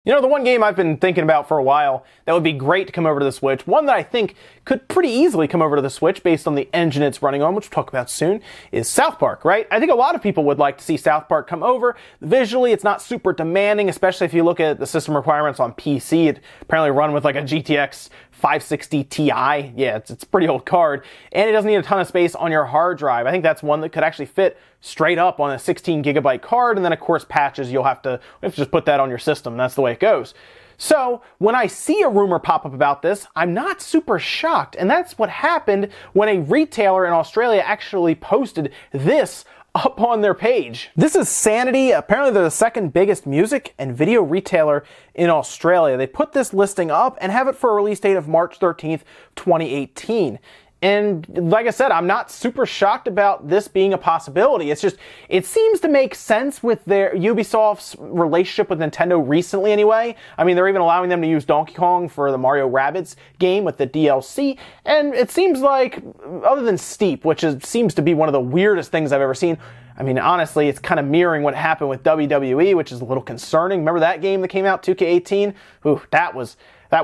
You know, the one game I've been thinking about for a while that would be great to come over to the Switch, one that I think could pretty easily come over to the Switch based on the engine it's running on, which we'll talk about soon, is South Park, right? I think a lot of people would like to see South Park come over. Visually, it's not super demanding, especially if you look at the system requirements on PC. It apparently run with like a GTX 560 Ti. Yeah, it's a pretty old card. And it doesn't need a ton of space on your hard drive. I think that's one that could actually fit straight up on a 16 gigabyte card. And then of course patches, you'll have to just put that on your system. That's the way it goes. So when I see a rumor pop up about this, I'm not super shocked. And that's what happened when a retailer in Australia actually posted this up on their page. This is Sanity. Apparently they're the second biggest music and video retailer in Australia. They put this listing up and have it for a release date of March 13th, 2018. And like I said, I'm not super shocked about this being a possibility. It's just, it seems to make sense with their Ubisoft's relationship with Nintendo recently anyway. I mean, they're even allowing them to use Donkey Kong for the Mario Rabbids game with the DLC. And it seems like, other than Steep, which seems to be one of the weirdest things I've ever seen, I mean, honestly, it's kind of mirroring what happened with WWE, which is a little concerning. Remember that game that came out, 2K18? Ooh, that was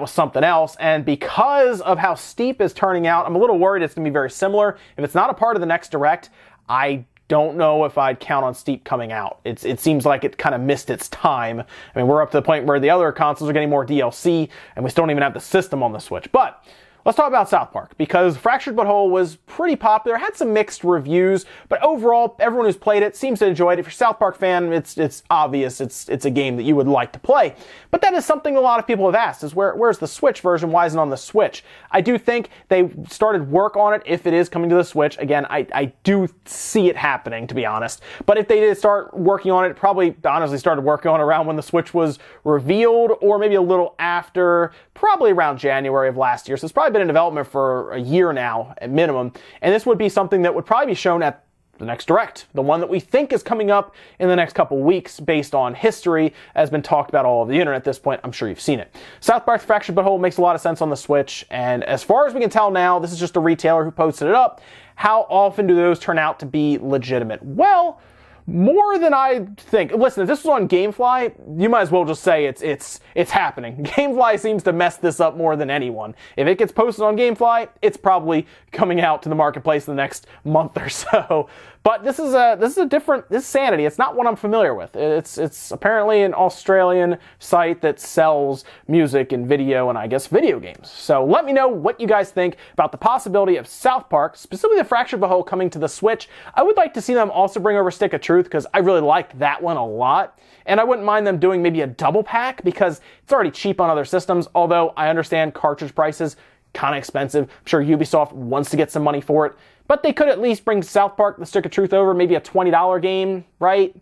something else. And because of how Steep is turning out, I'm a little worried it's going to be very similar. If it's not a part of the next Direct, I don't know if I'd count on Steep coming out. It seems like it kind of missed its time. I mean, we're up to the point where the other consoles are getting more DLC, and we still don't even have the system on the Switch. But let's talk about South Park, because Fractured But Whole was pretty popular, had some mixed reviews, but overall, everyone who's played it seems to enjoy it. If you're a South Park fan, it's obvious it's a game that you would like to play. But that is something a lot of people have asked, is where's the Switch version? Why isn't it on the Switch? I do think they started work on it if it is coming to the Switch. Again, I do see it happening, to be honest. But if they did start working on it, probably honestly started working on it around when the Switch was revealed, or maybe a little after, probably around January of last year. So it's probably been in development for a year now at minimum, and this would be something that would probably be shown at the next Direct, the one that we think is coming up in the next couple weeks based on history, has been talked about all over the internet at this point. I'm sure you've seen it. South Park Fractured But Whole makes a lot of sense on the Switch, and as far as we can tell now, this is just a retailer who posted it up. How often do those turn out to be legitimate? Well, more than I think. Listen, if this was on GameFly, you might as well just say it's happening. GameFly seems to mess this up more than anyone. If it gets posted on GameFly, it's probably coming out to the marketplace in the next month or so. But this is Sanity. It's not one I'm familiar with. It's apparently an Australian site that sells music and video and I guess video games. So let me know what you guys think about the possibility of South Park, specifically the Fractured But Whole, coming to the Switch. I would like to see them also bring over Stick of Truth, because I really like that one a lot. And I wouldn't mind them doing maybe a double pack, because it's already cheap on other systems, although I understand cartridge prices, kind of expensive. I'm sure Ubisoft wants to get some money for it. But they could at least bring South Park, the Stick of Truth over, maybe a $20 game, right?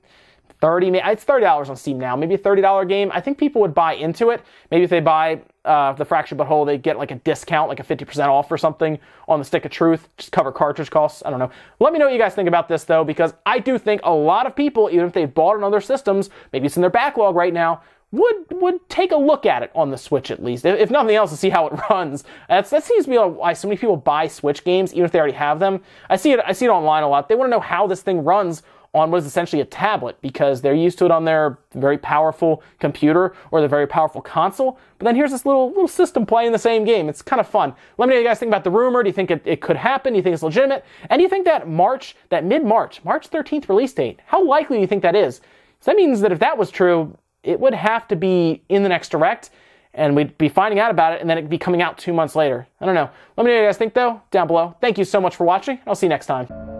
It's $30 on Steam now, maybe a $30 game. I think people would buy into it. Maybe if they buy the Fractured But Whole, they get like a discount, like a 50% off or something on the Stick of Truth, just cover cartridge costs. I don't know. Let me know what you guys think about this though, because I do think a lot of people, even if they bought it on other systems, maybe it's in their backlog right now, would take a look at it on the Switch at least, if nothing else, to see how it runs. That seems to be why so many people buy Switch games, even if they already have them. I see it online a lot. They want to know how this thing runs on what is essentially a tablet, because they're used to it on their very powerful computer or their very powerful console. But then here's this little system playing the same game. It's kind of fun. Let me know what you guys think about the rumor. Do you think it could happen? Do you think it's legitimate? And do you think that mid-March, March 13th release date, how likely do you think that is? So that means that if that was true, it would have to be in the next Direct, and we'd be finding out about it, and then it'd be coming out 2 months later. I don't know. Let me know what you guys think, though, down below. Thank you so much for watching. I'll see you next time.